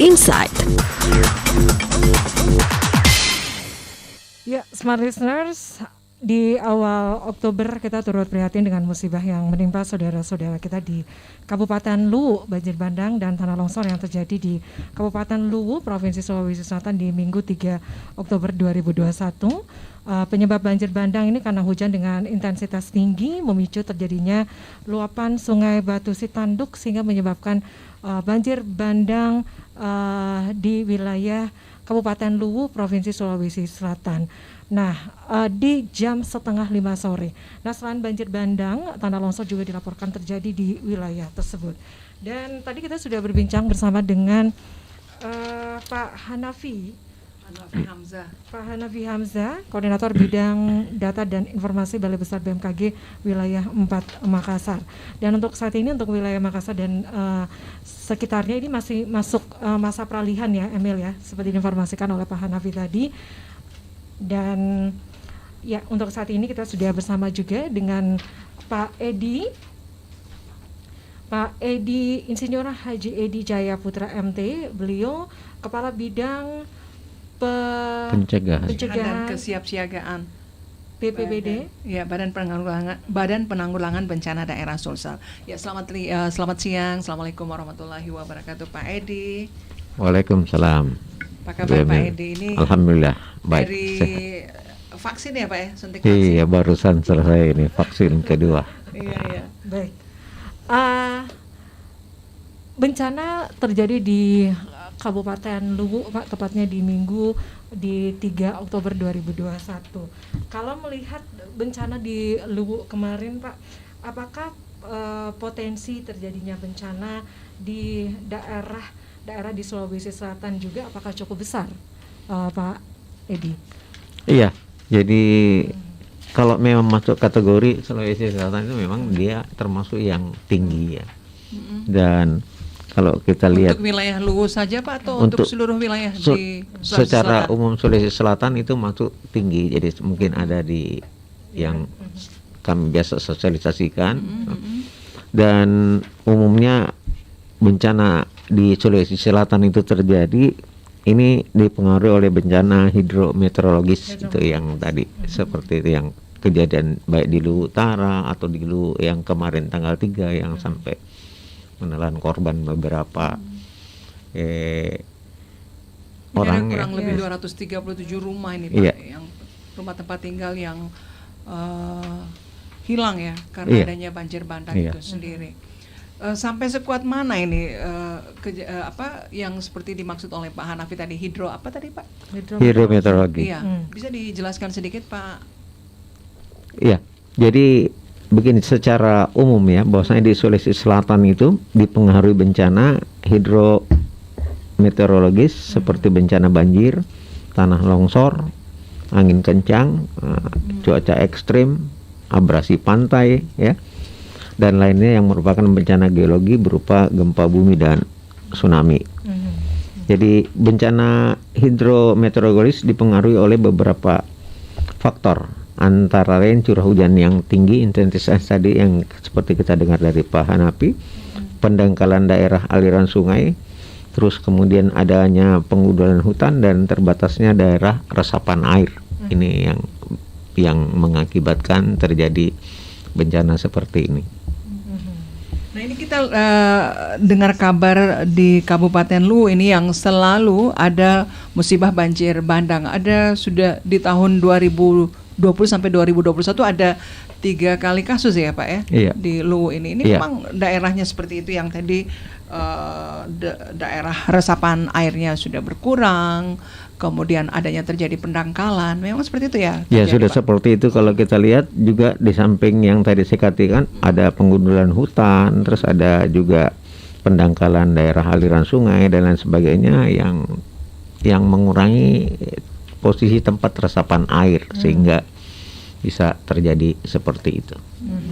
Insight. Ya, Smart Listeners, di awal Oktober kita turut prihatin dengan musibah yang menimpa saudara-saudara kita di Kabupaten Luwu, banjir bandang dan tanah longsor yang terjadi di Kabupaten Luwu, Provinsi Sulawesi Selatan di Minggu 3 Oktober 2021. Penyebab banjir bandang ini karena hujan dengan intensitas tinggi memicu terjadinya luapan Sungai Batu Sitanduk sehingga menyebabkan banjir bandang di wilayah Kabupaten Luwu, Provinsi Sulawesi Selatan. Nah, di jam 4:30 sore. Nah, selain banjir bandang, tanah longsor juga dilaporkan terjadi di wilayah tersebut. Dan tadi kita sudah berbincang bersama dengan Pak Hanafi Hamzah, Koordinator Bidang Data dan Informasi Balai Besar BMKG Wilayah 4 Makassar. Dan untuk saat ini untuk wilayah Makassar dan sekitarnya ini masih masuk masa peralihan ya, Emil ya, seperti diinformasikan oleh Pak Hanafi tadi. Dan ya, untuk saat ini kita sudah bersama juga dengan Pak Edi Insinyur Haji Edi Jaya Putra MT. Beliau Kepala Bidang Pencegahan dan Kesiapsiagaan BPBD, ya, Badan Penanggulangan Bencana Daerah Sulsel. Ya, selamat siang. Assalamualaikum warahmatullahi wabarakatuh, Pak Edi. Waalaikumsalam. Apa kabar Pak Edi? Ini alhamdulillah baik. Dari sehat. Vaksin ya Pak ya, suntik vaksin. Iya, barusan selesai ini vaksin kedua. Iya. Baik. Bencana terjadi di Kabupaten Luwu, Pak, tepatnya di Minggu di 3 Oktober 2021. Kalau melihat bencana di Luwu kemarin, Pak, apakah potensi terjadinya bencana di daerah di Sulawesi Selatan juga apakah cukup besar, Pak Edi? Iya, jadi kalau memang masuk kategori Sulawesi Selatan itu memang dia termasuk yang tinggi ya. Dan kalau kita lihat untuk wilayah Luwu saja Pak atau untuk seluruh wilayah di Sulawesi secara Selatan? umum Sulawesi Selatan itu masuk tinggi, jadi mungkin ada di yang kami biasa sosialisasikan. Dan umumnya bencana di Sulawesi Selatan itu terjadi ini dipengaruhi oleh bencana hidrometeorologis itu yang tadi seperti itu yang kejadian baik di Luwu Utara atau di Luwu yang kemarin tanggal 3 yang sampai menelan korban beberapa orang kurang ya. Lebih 237 rumah ini Pak, yang rumah tempat tinggal yang hilang ya karena adanya banjir bandang itu sendiri. Sampai sekuat mana ini yang seperti dimaksud oleh Pak Hanafi tadi, Pak? Hidrometeorologi. Iya, bisa dijelaskan sedikit Pak? Iya, jadi begini secara umum ya, bahwasanya di Sulawesi Selatan itu dipengaruhi bencana hidrometeorologis seperti bencana banjir, tanah longsor, angin kencang, cuaca ekstrim, abrasi pantai ya, dan lainnya yang merupakan bencana geologi berupa gempa bumi dan tsunami. Jadi bencana hidrometeorologis dipengaruhi oleh beberapa faktor, antara lain curah hujan yang tinggi intensitas tadi yang seperti kita dengar dari Pak Hanafi, pendangkalan daerah aliran sungai, terus kemudian adanya pengudulan hutan dan terbatasnya daerah resapan air. Ini yang mengakibatkan terjadi bencana seperti ini. Nah, ini kita dengar kabar di Kabupaten Luwu ini yang selalu ada musibah banjir bandang. Ada sudah di tahun 2020 sampai 2021 ada 3 kali kasus ya Pak ya, di Luwu ini. Ini memang daerahnya seperti itu yang tadi daerah resapan airnya sudah berkurang, kemudian adanya terjadi pendangkalan. Memang seperti itu ya? Ya sudah Pak. Seperti itu kalau kita lihat juga di samping yang tadi saya katakan ada pengundulan hutan, terus ada juga pendangkalan daerah aliran sungai dan lain sebagainya yang mengurangi posisi tempat resapan air sehingga bisa terjadi seperti itu.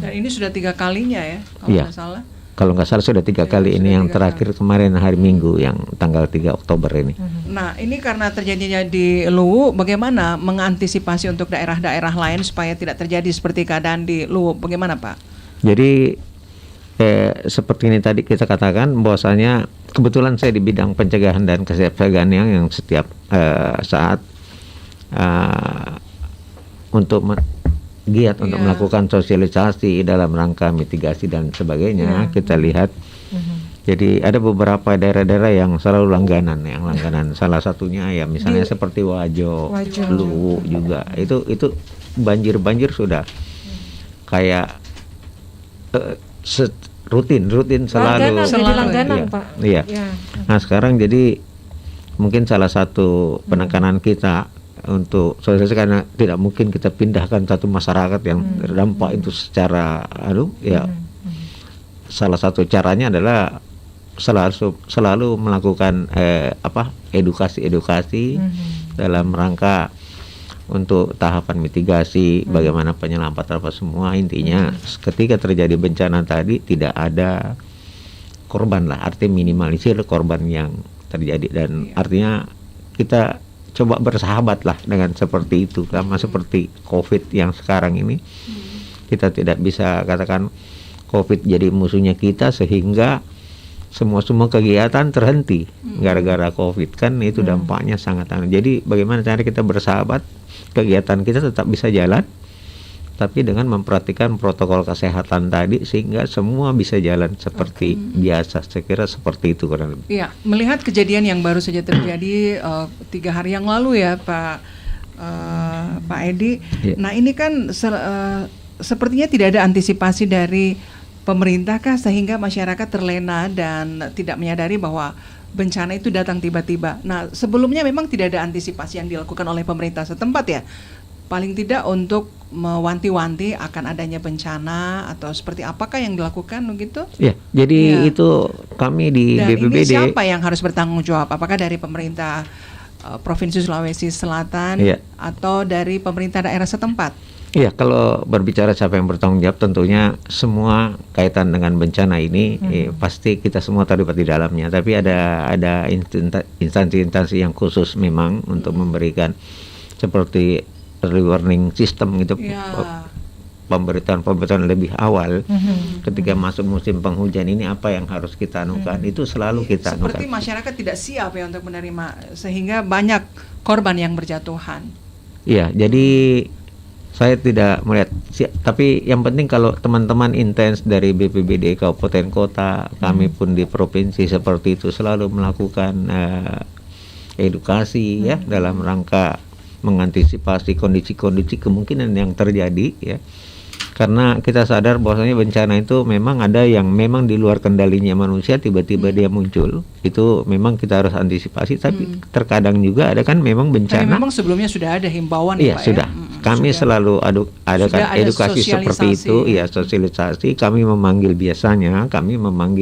Dan ini sudah 3 kalinya ya kalau nggak salah. Kalau nggak salah sudah 3 kali ini, yang terakhir kemarin hari Minggu yang tanggal 3 Oktober ini. Nah, ini karena terjadinya di Luwu, bagaimana mengantisipasi untuk daerah-daerah lain supaya tidak terjadi seperti keadaan di Luwu? Bagaimana Pak? Jadi seperti ini tadi kita katakan bahwasanya kebetulan saya di bidang pencegahan dan kesiapsiagaan yang setiap saat giat untuk melakukan sosialisasi dalam rangka mitigasi dan sebagainya. Kita lihat. Jadi ada beberapa daerah-daerah yang selalu langganan. Salah satunya ya misalnya seperti Wajo, Luwu juga. Itu banjir sudah kayak rutin selalu. Langganan, Pak. Iya. Nah sekarang jadi mungkin salah satu penekanan kita untuk sosialisasi, karena tidak mungkin kita pindahkan satu masyarakat yang terdampak itu secara salah satu caranya adalah selalu melakukan edukasi dalam rangka untuk tahapan mitigasi, bagaimana penyelamatan apa semua. Intinya ketika terjadi bencana tadi tidak ada korban lah, artinya minimalisir korban yang terjadi, dan artinya kita coba bersahabat lah dengan seperti itu. Sama seperti COVID yang sekarang ini, kita tidak bisa katakan COVID jadi musuhnya kita sehingga semua kegiatan terhenti gara-gara COVID, kan itu dampaknya sangat aneh. Jadi bagaimana cara kita bersahabat, kegiatan kita tetap bisa jalan tapi dengan memperhatikan protokol kesehatan tadi sehingga semua bisa jalan seperti biasa. Saya kira seperti itu kurang lebih. Iya, melihat kejadian yang baru saja terjadi 3 hari yang lalu ya Pak Edi. Nah ini kan sepertinya tidak ada antisipasi dari pemerintah kah sehingga masyarakat terlena dan tidak menyadari bahwa bencana itu datang tiba-tiba. Nah, sebelumnya memang tidak ada antisipasi yang dilakukan oleh pemerintah setempat ya. Paling tidak untuk mewanti-wanti akan adanya bencana atau seperti apakah yang dilakukan begitu? Ya, jadi itu kami di dan BPBD. Ini siapa yang harus bertanggung jawab? Apakah dari pemerintah Provinsi Sulawesi Selatan atau dari pemerintah daerah setempat? Iya, kalau berbicara siapa yang bertanggung jawab, tentunya semua kaitan dengan bencana ini pasti kita semua terlibat di dalamnya. Tapi ada instansi-instansi yang khusus memang untuk memberikan seperti early warning system gitu, pemberitaan lebih awal ketika masuk musim penghujan ini apa yang harus kita anukan, itu selalu kita anukan. Seperti masyarakat tidak siap ya untuk menerima sehingga banyak korban yang berjatuhan. Iya, jadi saya tidak melihat, tapi yang penting kalau teman-teman intens dari BPBD kabupaten kota, kami pun di provinsi seperti itu selalu melakukan edukasi ya dalam rangka mengantisipasi kondisi-kondisi kemungkinan yang terjadi ya. Karena kita sadar bahwasanya bencana itu memang ada yang memang di luar kendalinya manusia, tiba-tiba dia muncul. Itu memang kita harus antisipasi, tapi terkadang juga ada kan memang bencana. Tapi memang sebelumnya sudah ada himbauan ya Pak sudah. Kami selalu adakan edukasi seperti itu, ya sosialisasi. Kami kami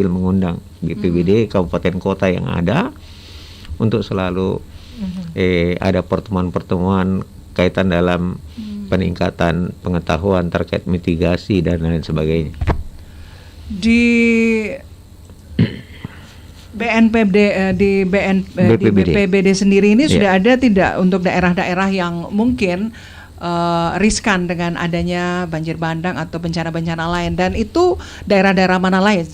mengundang BPBD kabupaten kota yang ada untuk selalu ada pertemuan-pertemuan kaitan dalam peningkatan pengetahuan terkait mitigasi dan lain sebagainya. Di BPBD sendiri ini sudah ada tidak untuk daerah-daerah yang mungkin riskan dengan adanya banjir bandang atau bencana-bencana lain, dan itu daerah-daerah mana lain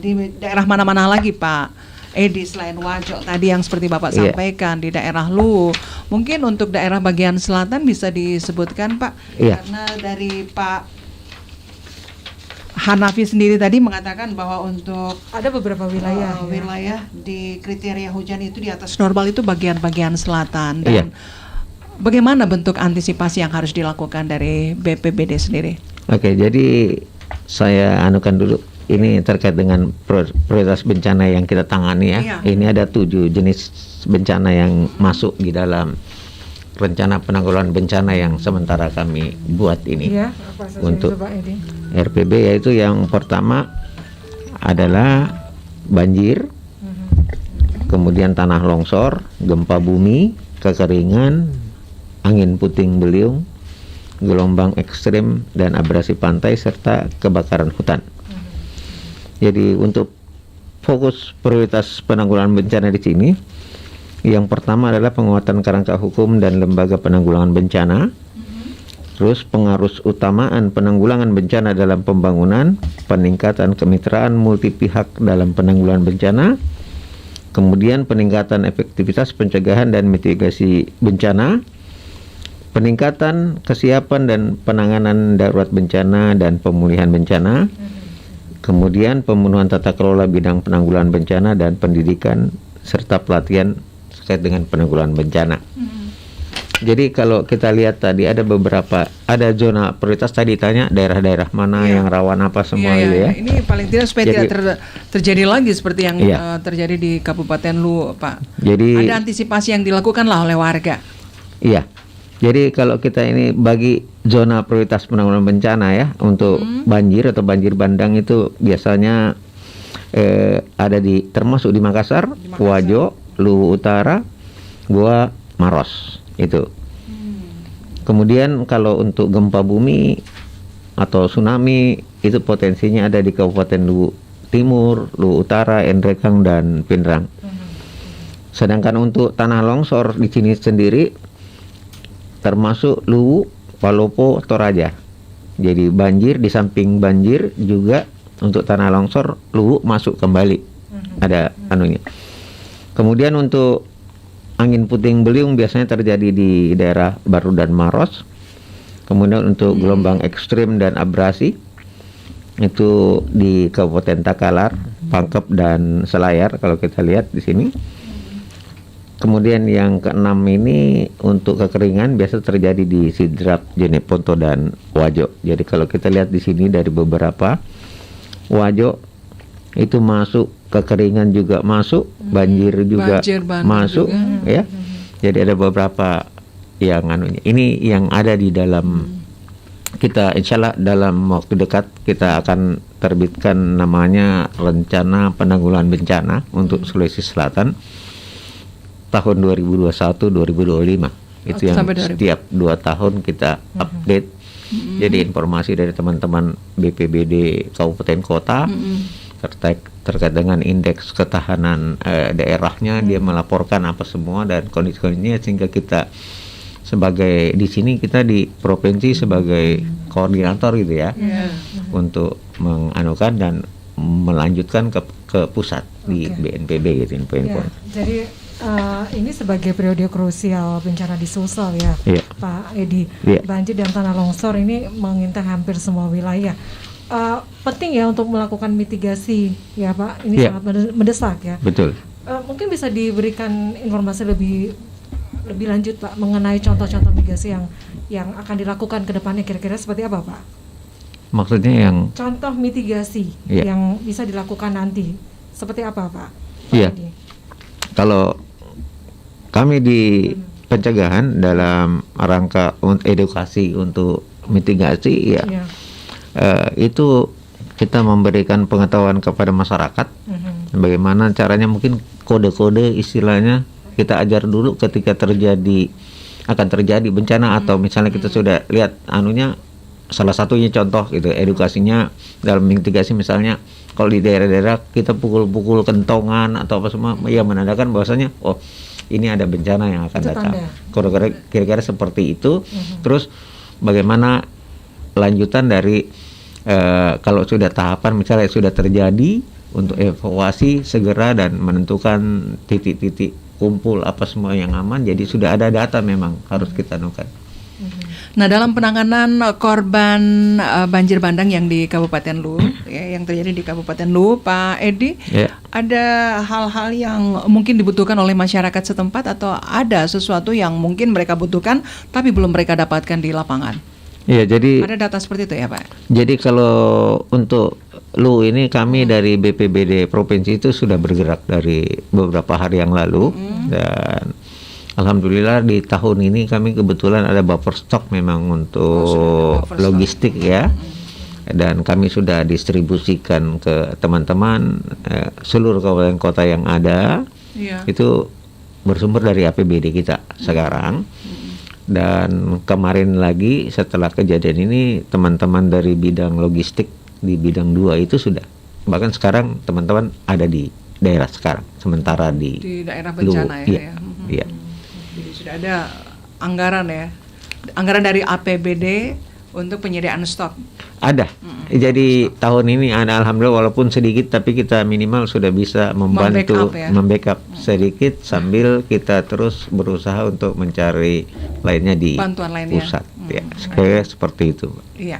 di daerah mana-mana lagi Pak Edi selain Wajo tadi yang seperti Bapak sampaikan di daerah Luwu? Mungkin untuk daerah bagian selatan bisa disebutkan Pak, karena dari Pak Hanafi sendiri tadi mengatakan bahwa untuk ada beberapa wilayah di kriteria hujan itu di atas normal itu bagian-bagian selatan, dan bagaimana bentuk antisipasi yang harus dilakukan dari BPBD sendiri? Oke, jadi saya anukan dulu. Ini terkait dengan prioritas bencana yang kita tangani ya. Ini ada 7 jenis bencana yang masuk di dalam rencana penanggulangan bencana yang sementara kami buat ini untuk RPB, yaitu yang pertama adalah banjir, kemudian tanah longsor, gempa bumi, kekeringan, angin puting beliung, gelombang ekstrim dan abrasi pantai serta kebakaran hutan. Jadi untuk fokus prioritas penanggulangan bencana di sini, yang pertama adalah penguatan kerangka hukum dan lembaga penanggulangan bencana. Terus pengarus utamaan penanggulangan bencana dalam pembangunan, peningkatan kemitraan multi pihak dalam penanggulangan bencana, Kemudian peningkatan efektivitas pencegahan dan mitigasi bencana, peningkatan kesiapan dan penanganan darurat bencana dan pemulihan bencana, kemudian pemenuhan tata kelola bidang penanggulangan bencana dan pendidikan serta pelatihan terkait dengan penanggulangan bencana. Jadi kalau kita lihat tadi ada zona prioritas, tadi tanya daerah-daerah mana yang rawan apa semua gitu ya. Ini paling tidak supaya tidak terjadi lagi seperti yang terjadi di Kabupaten Luwu, Pak. Jadi ada antisipasi yang dilakukan lah oleh warga. Iya. Jadi kalau kita ini bagi zona prioritas penanggulangan bencana ya untuk banjir atau banjir bandang itu biasanya ada termasuk di Makassar, Wajo, Luwu Utara, Goa, Maros itu. Kemudian kalau untuk gempa bumi atau tsunami itu potensinya ada di Kabupaten Luwu Timur, Luwu Utara, Endrekang dan Pindrang. Sedangkan untuk tanah longsor di sini sendiri termasuk Luwu, Palopo, Toraja. Jadi banjir, di samping banjir juga untuk tanah longsor Luwu masuk kembali. Ada anunya. Kemudian untuk angin puting beliung biasanya terjadi di daerah Baru dan Maros. Kemudian untuk gelombang ekstrim dan abrasi itu di Kabupaten Takalar, Pangkep dan Selayar kalau kita lihat di sini. Kemudian yang keenam ini untuk kekeringan biasa terjadi di Sidrap, Jeneponto dan Wajo. Jadi kalau kita lihat di sini dari beberapa, Wajo itu masuk, kekeringan juga masuk, banjir juga masuk juga. Ya. Jadi ada beberapa yang ini yang ada di dalam kita, insya Allah dalam waktu dekat kita akan terbitkan namanya rencana penanggulangan bencana untuk Sulawesi Selatan tahun 2021-2025. Itu yang setiap 2 tahun kita update. Jadi informasi dari teman-teman BPBD kabupaten kota terkait dengan indeks ketahanan daerahnya, dia melaporkan apa semua dan kondisi-kondisinya, sehingga kita sebagai di sini kita di provinsi sebagai koordinator gitu ya, untuk menganukan dan melanjutkan ke pusat di BNPB gitu info-info. Jadi ini sebagai periode krusial bencana di Sulsel ya, Pak Edi. Banjir dan tanah longsor ini mengintai hampir semua wilayah. Penting ya untuk melakukan mitigasi ya Pak, ini sangat mendesak ya. Betul. Mungkin bisa diberikan informasi lebih lanjut Pak mengenai contoh-contoh mitigasi yang akan dilakukan ke depannya, kira-kira seperti apa Pak? Maksudnya yang contoh mitigasi yang bisa dilakukan nanti seperti apa Pak? Iya. Kalau kami di pencegahan dalam rangka edukasi untuk mitigasi itu kita memberikan pengetahuan kepada masyarakat bagaimana caranya, mungkin kode-kode istilahnya kita ajar dulu ketika akan terjadi bencana atau misalnya kita sudah lihat anunya, salah satunya contoh gitu edukasinya dalam mitigasi, misalnya kalau di daerah-daerah kita pukul-pukul kentongan atau apa semua ya menandakan bahwasanya oh ini ada bencana yang akan datang. Kira-kira seperti itu. Terus bagaimana lanjutan dari kalau sudah tahapan misalnya sudah terjadi untuk evakuasi segera dan menentukan titik-titik kumpul apa semua yang aman. Jadi sudah ada data memang harus kita anukan. Nah, dalam penanganan korban banjir bandang yang di Kabupaten Luwu, yang terjadi di Kabupaten Luwu, Pak Edi, ada hal-hal yang mungkin dibutuhkan oleh masyarakat setempat atau ada sesuatu yang mungkin mereka butuhkan tapi belum mereka dapatkan di lapangan? Iya, jadi ada data seperti itu ya Pak? Jadi kalau untuk Luwu ini kami dari BPBD provinsi itu sudah bergerak dari beberapa hari yang lalu dan alhamdulillah di tahun ini kami kebetulan ada buffer stok memang untuk logistik ya, dan kami sudah distribusikan ke teman-teman seluruh kabupaten kota yang ada. Itu bersumber dari APBD kita sekarang. Dan kemarin lagi setelah kejadian ini teman-teman dari bidang logistik di bidang 2 itu sudah, bahkan sekarang teman-teman ada di daerah sekarang sementara di daerah bencana ya. Iya. Jadi sudah ada anggaran ya, anggaran dari APBD untuk penyediaan stok. Ada. Jadi tahun ini ada, alhamdulillah walaupun sedikit tapi kita minimal sudah bisa membantu membackup sedikit sambil kita terus berusaha untuk mencari lainnya di bantuan lainnya. Pusat. Ya, kayak seperti itu. Iya.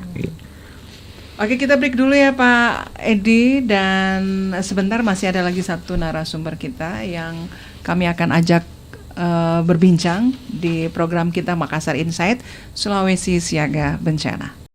Oke, kita break dulu ya Pak Edi, dan sebentar masih ada lagi satu narasumber kita yang kami akan ajak berbincang di program kita Makassar Insight Sulawesi Siaga Bencana.